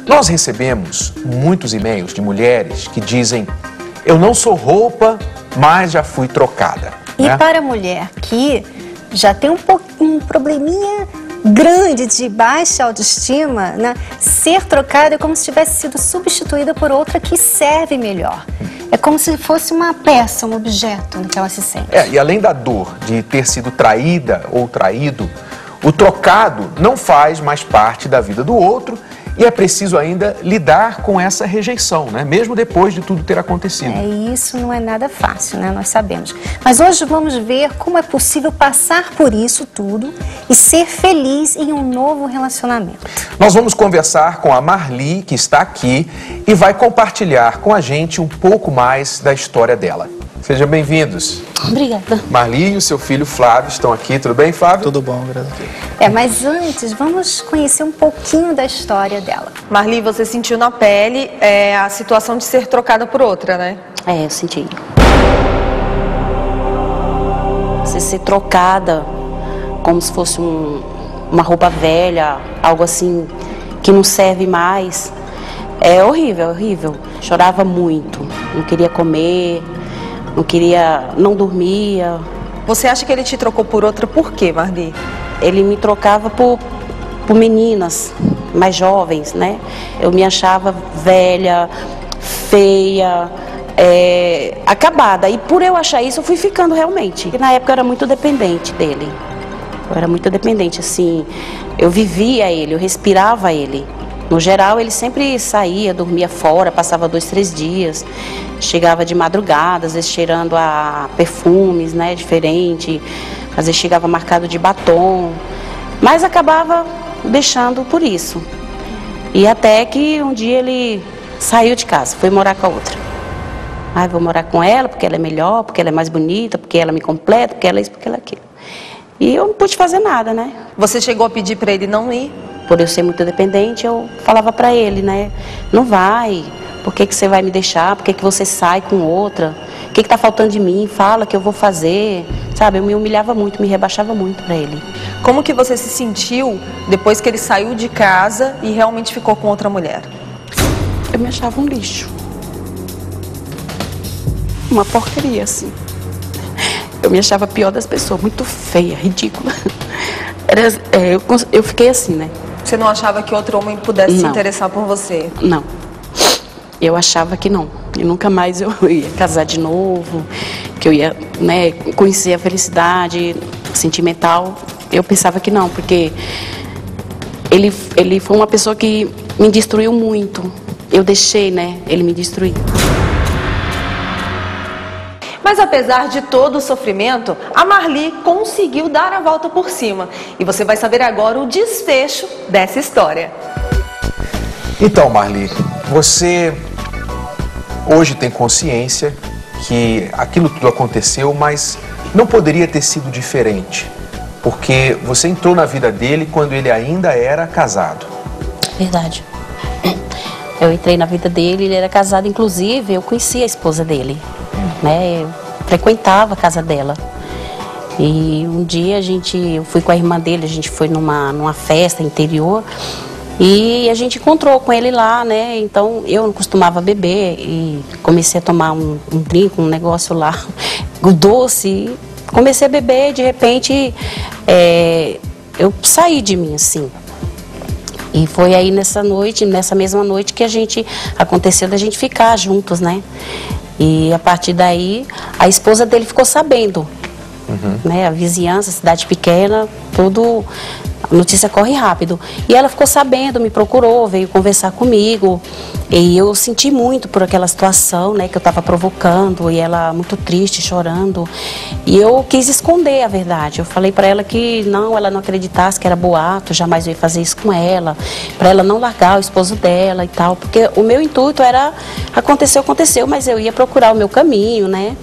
Nós recebemos muitos e-mails de mulheres que dizem: eu não sou roupa, mas já fui trocada. E para a mulher que já tem um probleminha grande de baixa autoestima, né? Ser trocada é como se tivesse sido substituída por outra que serve melhor. É como se fosse uma peça, um objeto no que ela se sente. E além da dor de ter sido traída ou traído, o trocado não faz mais parte da vida do outro e é preciso ainda lidar com essa rejeição, né? Mesmo depois de tudo ter acontecido. E isso não é nada fácil, né? Nós sabemos. Mas hoje vamos ver como é possível passar por isso tudo e ser feliz em um novo relacionamento. Nós vamos conversar com a Marli, que está aqui, e vai compartilhar com a gente um pouco mais da história dela. Sejam bem-vindos. Obrigada. Marli e o seu filho Flávio estão aqui. Tudo bem, Flávio? Tudo bom, graças a Deus. Mas antes, vamos conhecer um pouquinho da história dela. Marli, você sentiu na pele a situação de ser trocada por outra, né? Eu senti. Você ser trocada como se fosse uma roupa velha, algo assim que não serve mais. É horrível, é horrível. Chorava muito, não queria comer, não dormia. Você acha que ele te trocou por outra por quê, Marli? Ele me trocava por meninas mais jovens, né? Eu me achava velha, feia, acabada. E por eu achar isso, eu fui ficando realmente. E na época eu era muito dependente dele. Eu era muito dependente, assim. Eu vivia ele, eu respirava ele. No geral, ele sempre saía, dormia fora, passava 2, 3 dias. Chegava de madrugada, às vezes cheirando a perfumes, né, diferente. Às vezes chegava marcado de batom. Mas acabava deixando por isso. E até que um dia ele saiu de casa, foi morar com a outra. Vou morar com ela porque ela é melhor, porque ela é mais bonita, porque ela me completa, porque ela é isso, porque ela é aquilo. E eu não pude fazer nada, né? Você chegou a pedir para ele não ir? Por eu ser muito dependente, eu falava para ele, né? Não vai. Por que você vai me deixar? Por que você sai com outra? O que está faltando de mim? Fala que eu vou fazer. Sabe, eu me humilhava muito, me rebaixava muito para ele. Como que você se sentiu depois que ele saiu de casa e realmente ficou com outra mulher? Eu me achava um lixo. Uma porcaria, assim. Eu me achava a pior das pessoas, muito feia, ridícula. Eu fiquei assim, né? Você não achava que outro homem pudesse se interessar por você? Não. Eu achava que não. E nunca mais eu ia casar de novo, que eu ia, né, conhecer a felicidade sentimental. Eu pensava que não, porque ele foi uma pessoa que me destruiu muito. Eu deixei, né, ele me destruir. Mas apesar de todo o sofrimento, a Marli conseguiu dar a volta por cima. E você vai saber agora o desfecho dessa história. Então, Marli, você hoje tem consciência que aquilo tudo aconteceu, mas não poderia ter sido diferente. Porque você entrou na vida dele quando ele ainda era casado. Verdade. Eu entrei na vida dele, ele era casado, inclusive eu conhecia a esposa dele. Né? Eu frequentava a casa dela. E um dia eu fui com a irmã dele, a gente foi numa festa interior e a gente encontrou com ele lá, né? Então eu não costumava beber e comecei a tomar um drink, um negócio lá, doce, e comecei a beber, de repente eu saí de mim, assim. E foi aí nessa mesma noite que aconteceu da gente ficar juntos, né? E a partir daí, a esposa dele ficou sabendo, né? A vizinhança, cidade pequena, tudo, a notícia corre rápido. E ela ficou sabendo, me procurou, veio conversar comigo. E eu senti muito por aquela situação, né, que eu estava provocando, e ela muito triste, chorando. E eu quis esconder a verdade. Eu falei para ela que ela não acreditasse que era boato, jamais eu ia fazer isso com ela, para ela não largar o esposo dela e tal, porque o meu intuito era, aconteceu, mas eu ia procurar o meu caminho, né?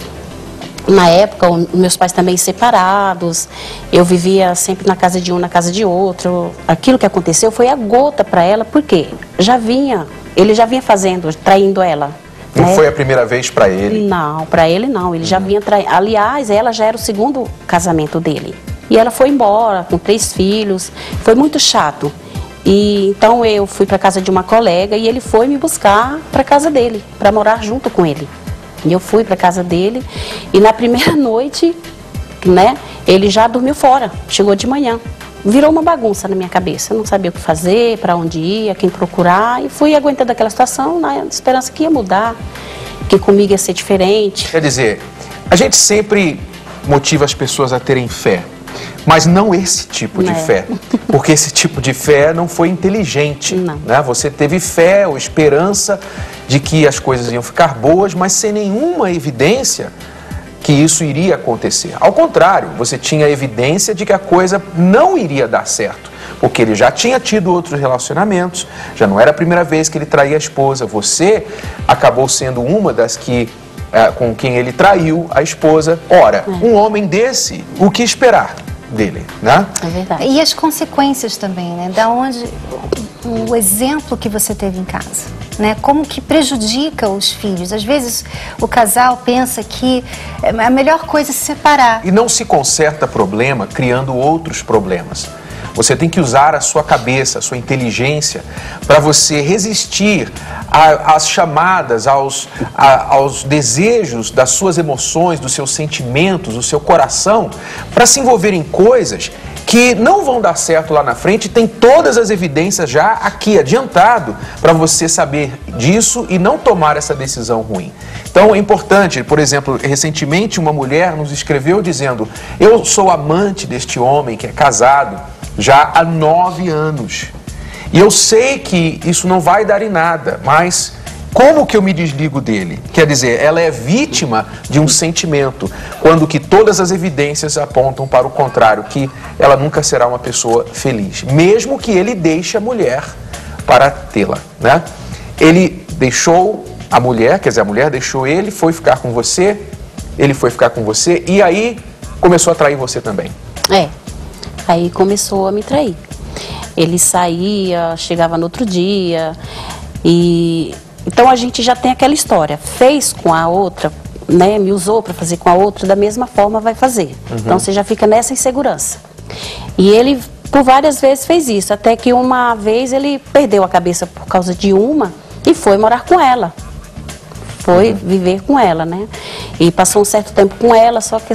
Na época, meus pais também separados, eu vivia sempre na casa de um, na casa de outro. Aquilo que aconteceu foi a gota para ela, porque ele já vinha fazendo, traindo ela. Não foi a primeira vez para ele? Não, para ele não, ele já vinha traindo. Aliás, ela já era o segundo casamento dele. E ela foi embora com 3 filhos, foi muito chato. E então eu fui para casa de uma colega e ele foi me buscar para casa dele, para morar junto com ele. E eu fui para casa dele e na primeira noite, né, ele já dormiu fora, chegou de manhã. Virou uma bagunça na minha cabeça, eu não sabia o que fazer, para onde ir, quem procurar, e fui aguentando aquela situação na esperança que ia mudar, que comigo ia ser diferente. Quer dizer, a gente sempre motiva as pessoas a terem fé, mas não esse tipo de fé, porque esse tipo de fé não foi inteligente, né? Você teve fé ou esperança de que as coisas iam ficar boas, mas sem nenhuma evidência que isso iria acontecer. Ao contrário, você tinha evidência de que a coisa não iria dar certo, porque ele já tinha tido outros relacionamentos, já não era a primeira vez que ele traía a esposa, você acabou sendo uma das que com quem ele traiu a esposa. Ora, um homem desse, o que esperar dele, né? É verdade. E as consequências também, né? Da onde o exemplo que você teve em casa, né? Como que prejudica os filhos. Às vezes o casal pensa que a melhor coisa é se separar. E não se conserta problema criando outros problemas. Você tem que usar a sua cabeça, a sua inteligência, para você resistir às chamadas, aos desejos das suas emoções, dos seus sentimentos, do seu coração, para se envolver em coisas que não vão dar certo lá na frente. Tem todas as evidências já aqui adiantado para você saber disso e não tomar essa decisão ruim. Então é importante, por exemplo, recentemente uma mulher nos escreveu dizendo: eu sou amante deste homem que é casado já há 9 anos. E eu sei que isso não vai dar em nada, mas como que eu me desligo dele? Quer dizer, ela é vítima de um sentimento, quando que todas as evidências apontam para o contrário, que ela nunca será uma pessoa feliz, mesmo que ele deixe a mulher para tê-la, né? Ele deixou a mulher, quer dizer, a mulher deixou ele, foi ficar com você, ele foi ficar com você, e aí começou a trair você também. Aí começou a me trair. Ele saía, chegava no outro dia, e então a gente já tem aquela história. Fez com a outra, né? Me usou para fazer com a outra, da mesma forma vai fazer. Então você já fica nessa insegurança. E ele por várias vezes fez isso, até que uma vez ele perdeu a cabeça por causa de uma e foi morar com ela. Foi viver com ela, né? E passou um certo tempo com ela, só que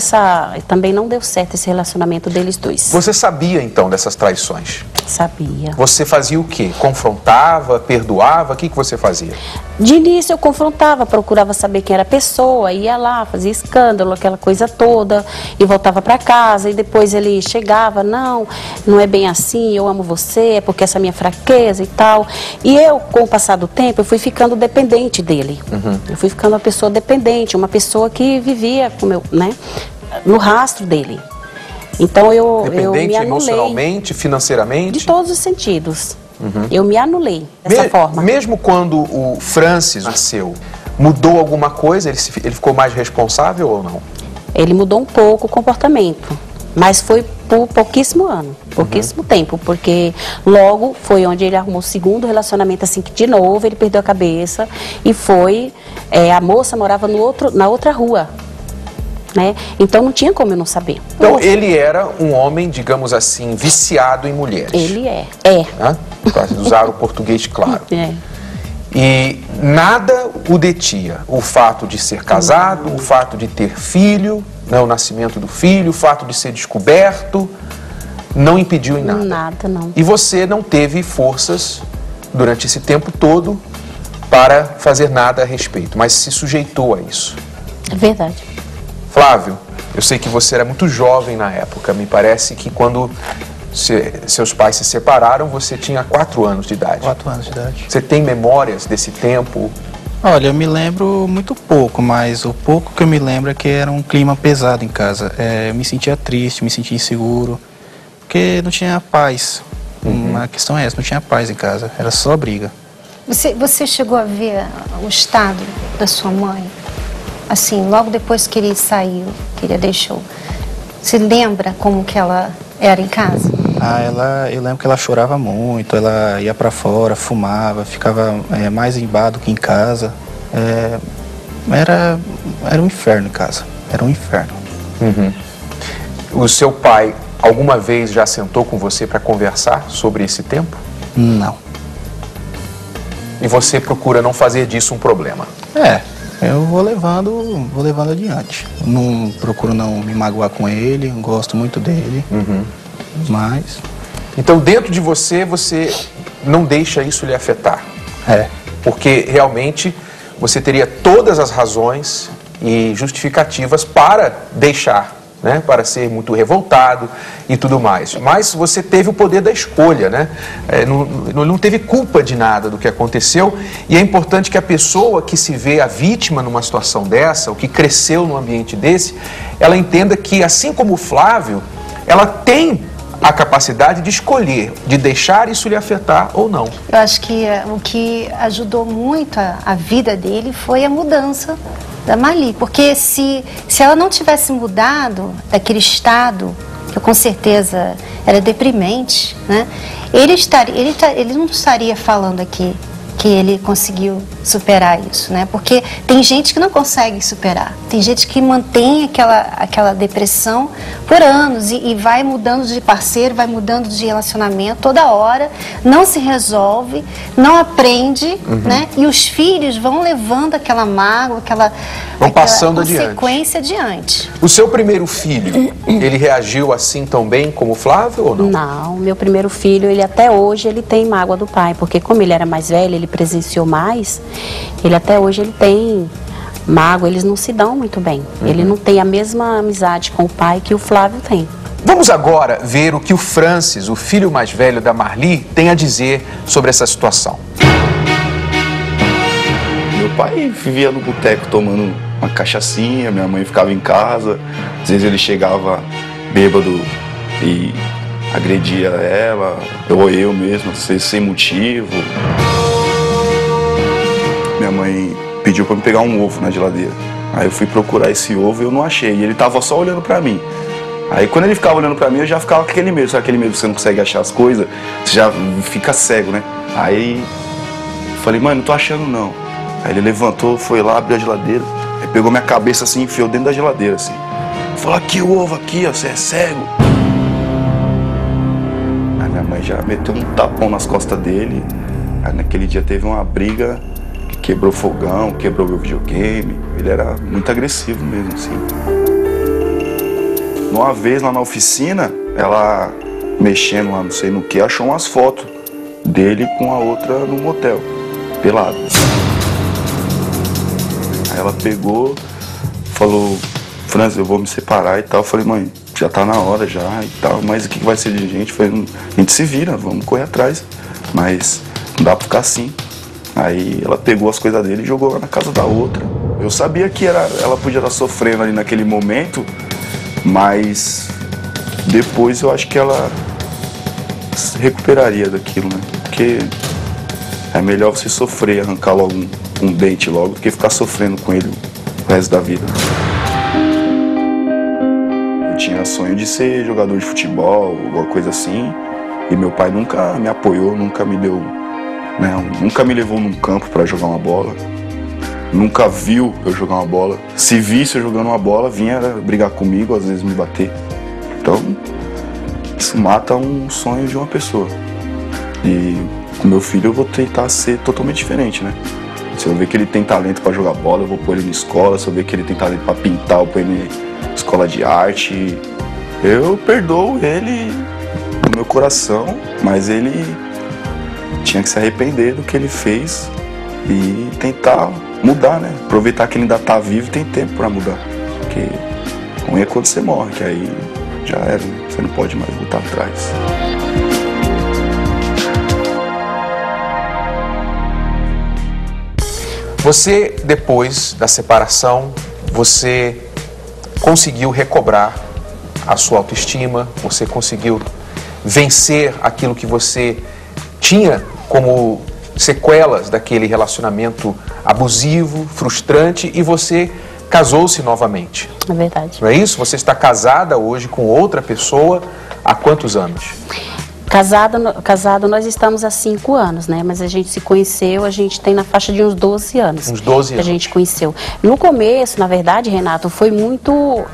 também não deu certo esse relacionamento deles dois. Você sabia, então, dessas traições? Sabia. Você fazia o quê? Confrontava, perdoava? O que você fazia? De início eu confrontava, procurava saber quem era a pessoa, ia lá, fazia escândalo, aquela coisa toda, e voltava para casa, e depois ele chegava: não é bem assim, eu amo você, é porque essa é a minha fraqueza e tal. E eu, com o passar do tempo, eu fui ficando dependente dele. Eu fui ficando uma pessoa dependente, uma pessoa que vivia no rastro dele. Então eu me anulei. Emocionalmente, financeiramente? De todos os sentidos. Eu me anulei dessa forma. Mesmo quando o Francis nasceu, mudou alguma coisa? Ele ficou mais responsável ou não? Ele mudou um pouco o comportamento, mas foi por pouquíssimo ano, pouquíssimo tempo, porque logo foi onde ele arrumou o segundo relacionamento, assim, que de novo ele perdeu a cabeça e foi, a moça morava na outra rua, né? Então não tinha como eu não saber. Então ele era um homem, digamos assim, viciado em mulheres. Ele é. Né? Para usar o português claro. E nada o detinha. O fato de ser casado, o fato de ter filho, né, o nascimento do filho, o fato de ser descoberto, não impediu em nada. Nada, não. E você não teve forças durante esse tempo todo para fazer nada a respeito, mas se sujeitou a isso. É verdade. Flávio, eu sei que você era muito jovem na época. Me parece que quando seus pais se separaram, você tinha 4 anos de idade. 4 anos de idade. Você tem memórias desse tempo? Olha, eu me lembro muito pouco, mas o pouco que eu me lembro é que era um clima pesado em casa. Eu me sentia triste, me sentia inseguro, porque não tinha paz. A questão é essa, não tinha paz em casa, era só briga. Você chegou a ver o estado da sua mãe? Assim, logo depois que ele saiu, que ele a deixou. Você lembra como que ela era em casa? Eu lembro que ela chorava muito, ela ia pra fora, fumava, ficava mais em bar do que em casa. Era um inferno em casa, era um inferno. O seu pai alguma vez já sentou com você para conversar sobre esse tempo? Não. E você procura não fazer disso um problema? Eu vou levando adiante. Não procuro não me magoar com ele, gosto muito dele, mas... Então, dentro de você, você não deixa isso lhe afetar? Porque realmente você teria todas as razões e justificativas para deixar, né? Para ser muito revoltado e tudo mais. Mas você teve o poder da escolha, né? Não teve culpa de nada do que aconteceu. E é importante que a pessoa que se vê a vítima numa situação dessa, ou que cresceu num ambiente desse, ela entenda que, assim como o Flávio, ela tem a capacidade de escolher, de deixar isso lhe afetar ou não. Eu acho que o que ajudou muito a vida dele foi a mudança da Marli, porque se ela não tivesse mudado daquele estado, que com certeza era deprimente, né? Ele não estaria falando aqui que ele conseguiu superar isso, né? Porque tem gente que não consegue superar, tem gente que mantém aquela depressão por anos e vai mudando de parceiro, vai mudando de relacionamento toda hora, não se resolve, não aprende, né? E os filhos vão levando aquela mágoa, aquela consequência adiante. O seu primeiro filho, ele reagiu assim tão bem como o Flávio ou não? Não, meu primeiro filho, ele até hoje ele tem mágoa do pai, porque como ele era mais velho, ele presenciou mais, ele até hoje ele tem mágoa, eles não se dão muito bem. Ele não tem a mesma amizade com o pai que o Flávio tem. Vamos agora ver o que o Francis, o filho mais velho da Marli, tem a dizer sobre essa situação. Meu pai vivia no boteco tomando uma cachaçinha, minha mãe ficava em casa, às vezes ele chegava bêbado e agredia ela, ou eu mesmo, sem motivo. Minha mãe pediu para me pegar um ovo na geladeira. Aí eu fui procurar esse ovo e eu não achei. E ele tava só olhando para mim. Aí quando ele ficava olhando para mim, eu já ficava com aquele medo. Sabe aquele medo que você não consegue achar as coisas? Você já fica cego, né? Aí eu falei, mãe, não tô achando não. Aí ele levantou, foi lá, abriu a geladeira. Aí pegou minha cabeça assim e enfiou dentro da geladeira assim. Falou, aqui o ovo aqui, ó, você é cego. Aí minha mãe já meteu um tapão nas costas dele. Aí naquele dia teve uma briga. Quebrou fogão, quebrou meu videogame. Ele era muito agressivo mesmo, assim. Uma vez lá na oficina, ela mexendo lá não sei no que, achou umas fotos dele com a outra no motel, pelado. Aí ela pegou, falou, Francis, eu vou me separar e tal. Eu falei, mãe, já tá na hora já e tal, mas o que vai ser de gente? Eu falei, a gente se vira, vamos correr atrás, mas não dá pra ficar assim. Aí ela pegou as coisas dele e jogou lá na casa da outra. Eu sabia que ela podia estar sofrendo ali naquele momento, mas depois eu acho que ela se recuperaria daquilo, né? Porque é melhor você sofrer, arrancar logo um dente logo, do que ficar sofrendo com ele o resto da vida. Eu tinha sonho de ser jogador de futebol, alguma coisa assim, e meu pai nunca me apoiou, nunca me deu... nunca me levou num campo para jogar uma bola, nunca viu eu jogar uma bola. Se visse eu jogando uma bola, vinha brigar comigo, às vezes me bater. Então, isso mata um sonho de uma pessoa. E com meu filho eu vou tentar ser totalmente diferente, né? Se eu ver que ele tem talento para jogar bola, eu vou pôr ele na escola. Se eu ver que ele tem talento para pintar, eu vou pôr ele na escola de arte. Eu perdoo ele no meu coração, mas ele tinha que se arrepender do que ele fez e tentar mudar, né? Aproveitar que ele ainda tá vivo e tem tempo para mudar. Porque ruim é quando você morre, que aí já era, né? Você não pode mais voltar atrás. Você, depois da separação, você conseguiu recobrar a sua autoestima, você conseguiu vencer aquilo que você tinha como sequelas daquele relacionamento abusivo, frustrante, e você casou-se novamente. É verdade. Não é isso? Você está casada hoje com outra pessoa há quantos anos? Casado nós estamos há 5 anos, né? Mas a gente se conheceu, a gente tem na faixa de uns 12 anos. Uns 12 anos. Que a gente conheceu. No começo, na verdade, Renato, foi muito...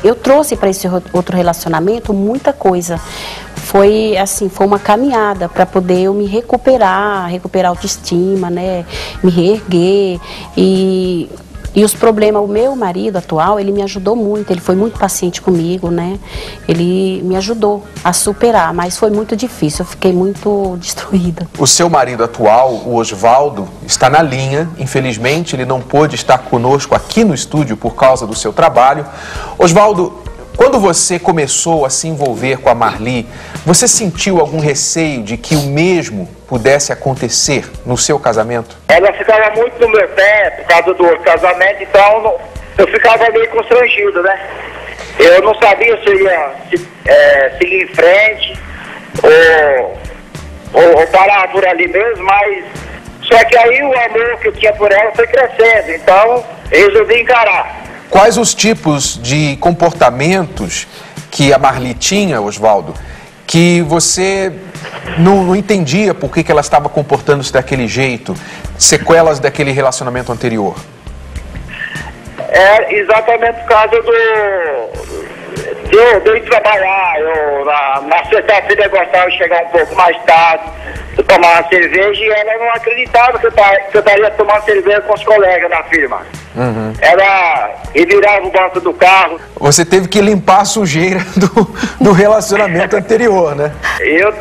eu trouxe para esse outro relacionamento muita coisa. foi assim, foi uma caminhada para poder eu me recuperar a autoestima, né? Me reerguer e os problemas, o meu marido atual, ele me ajudou muito, ele foi muito paciente comigo, né? Ele me ajudou a superar, mas foi muito difícil, eu fiquei muito destruída. O seu marido atual, o Osvaldo, está na linha. Infelizmente, ele não pôde estar conosco aqui no estúdio por causa do seu trabalho. Osvaldo, quando você começou a se envolver com a Marli, você sentiu algum receio de que o mesmo pudesse acontecer no seu casamento? Ela ficava muito no meu pé por causa do casamento, então eu ficava meio constrangido, né? Eu não sabia se eu ia seguir em frente ou parar por ali mesmo, mas só que aí o amor que eu tinha por ela foi crescendo, então eu resolvi encarar. Quais os tipos de comportamentos que a Marli tinha, Osvaldo, que você não entendia por que ela estava comportando-se daquele jeito, sequelas daquele relacionamento anterior? É exatamente por causa de eu ir trabalhar, eu na sexta-feira eu gostava de chegar um pouco mais tarde, eu tomar uma cerveja e ela não acreditava que eu estaria tomando cerveja com os colegas na firma. Ela virava o banco do carro. Você teve que limpar a sujeira do relacionamento anterior, né? Eu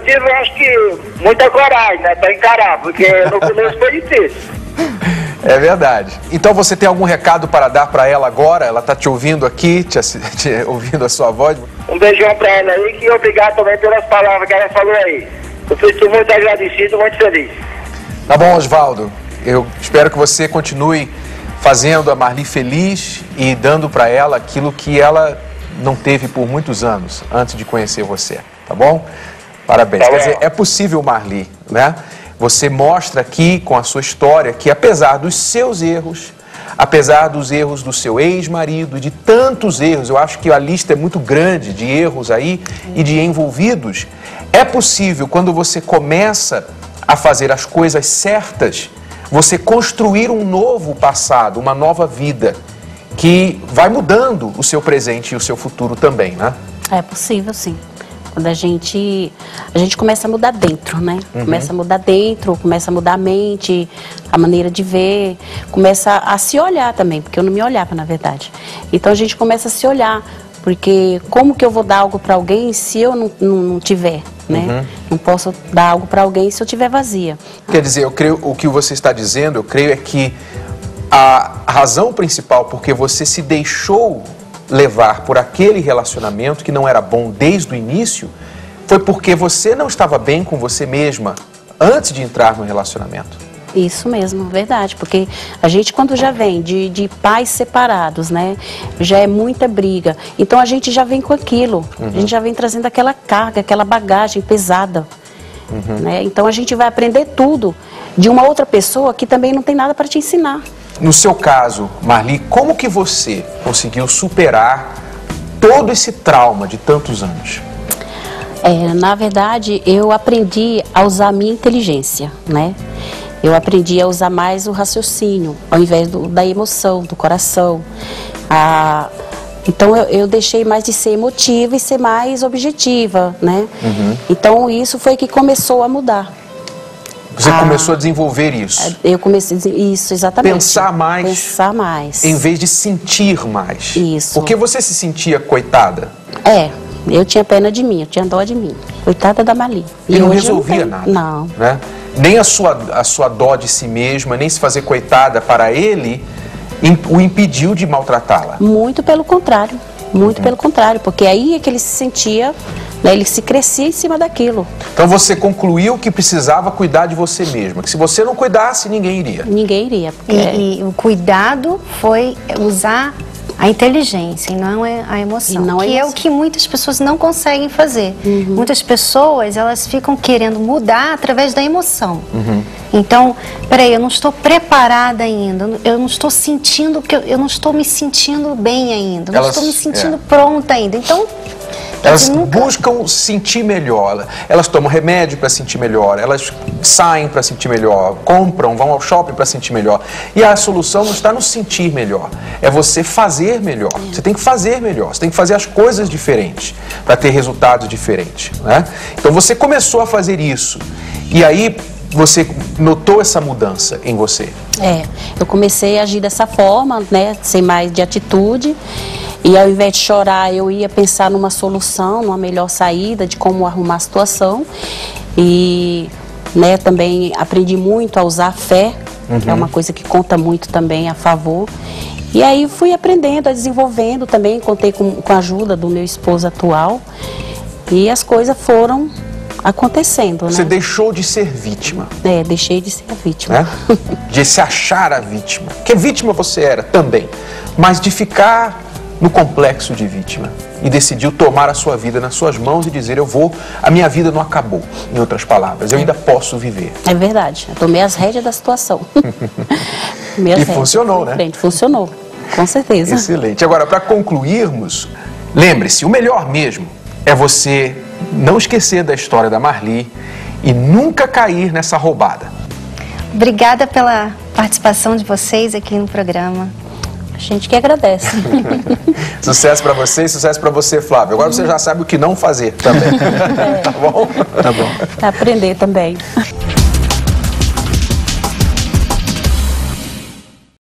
tive, acho que, muita coragem, né, para encarar, porque no começo foi difícil. É verdade. Então você tem algum recado para dar para ela agora? Ela está te ouvindo aqui, ouvindo a sua voz. Um beijão para ela aí e obrigado também pelas palavras que ela falou aí. Eu estou muito agradecido, muito feliz. Tá bom, Osvaldo. Eu espero que você continue fazendo a Marli feliz e dando para ela aquilo que ela não teve por muitos anos antes de conhecer você. Tá bom? Parabéns. Tá bom. Quer dizer, é possível, Marli, né? Você mostra aqui com a sua história que apesar dos seus erros, apesar dos erros do seu ex-marido e de tantos erros, eu acho que a lista é muito grande de erros aí e de envolvidos, é possível, quando você começa a fazer as coisas certas, você construir um novo passado, uma nova vida, que vai mudando o seu presente e o seu futuro também, né? É possível, sim. Quando a gente começa a mudar dentro, né? Começa a mudar dentro, começa a mudar a mente, a maneira de ver, começa a se olhar também, porque eu não me olhava, na verdade. Então a gente começa a se olhar, porque como que eu vou dar algo para alguém se eu não tiver, né? Não posso dar algo para alguém se eu tiver vazia. Quer dizer, eu creio, o que você está dizendo, eu creio é que a razão principal porque você se deixou levar por aquele relacionamento que não era bom desde o início, foi porque você não estava bem com você mesma antes de entrar no relacionamento. Isso mesmo, verdade, porque a gente quando já vem de pais separados, né, já é muita briga, então a gente já vem com aquilo, a gente já vem trazendo aquela carga, aquela bagagem pesada, né, então a gente vai aprender tudo de uma outra pessoa que também não tem nada para te ensinar. No seu caso, Marli, como que você conseguiu superar todo esse trauma de tantos anos? Na verdade, eu aprendi a usar a minha inteligência, né? Eu aprendi a usar mais o raciocínio, ao invés da emoção, do coração. Então, eu deixei mais de ser emotiva e ser mais objetiva, né? Então, isso foi que começou a mudar. Você começou a desenvolver isso? Eu comecei a dizer isso, exatamente. Pensar mais. Pensar mais. Em vez de sentir mais. Isso. Porque você se sentia coitada? Eu tinha pena de mim, eu tinha dó de mim. Coitada da Marli. E não resolvia nada. Não. Né? Nem a sua dó de si mesma, nem se fazer coitada para ele, o impediu de maltratá-la. Muito pelo contrário. Muito pelo contrário, porque aí é que ele se sentia, né, ele se crescia em cima daquilo. Então você concluiu que precisava cuidar de você mesma, que se você não cuidasse, ninguém iria. Ninguém iria. Porque... E o cuidado foi usar a inteligência e não a emoção, que é o que muitas pessoas não conseguem fazer. Muitas pessoas, elas ficam querendo mudar através da emoção. Então, peraí, eu não estou preparada ainda, eu não estou sentindo, eu não estou me sentindo bem ainda, eu não estou me sentindo pronta ainda. Então, Elas buscam sentir melhor, elas tomam remédio para sentir melhor, elas saem para sentir melhor, compram, vão ao shopping para sentir melhor. E a solução não está no sentir melhor, é você fazer melhor. Você tem que fazer melhor, você tem que fazer as coisas diferentes para ter resultados diferentes, né? Então você começou a fazer isso e aí você notou essa mudança em você? Eu comecei a agir dessa forma, né, ser mais de atitude. E ao invés de chorar, eu ia pensar numa solução, numa melhor saída, de como arrumar a situação. E, né, também aprendi muito a usar a fé, que é uma coisa que conta muito também a favor. E aí fui aprendendo, desenvolvendo também, contei com a ajuda do meu esposo atual. E as coisas foram acontecendo, né? Você deixou de ser vítima. Deixei de ser a vítima. Né? De se achar a vítima. Porque vítima você era também, mas de ficar no complexo de vítima. E decidiu tomar a sua vida nas suas mãos e dizer, a minha vida não acabou, em outras palavras, eu ainda posso viver. É verdade, eu tomei as rédeas da situação. E funcionou, né? Funcionou, com certeza. Excelente. Agora, para concluirmos, lembre-se, o melhor mesmo é você não esquecer da história da Marli e nunca cair nessa roubada. Obrigada pela participação de vocês aqui no programa. A gente que agradece. Sucesso para você e sucesso para você, Flávio. Agora você já sabe o que não fazer também. Tá bom? Tá bom. Aprender também.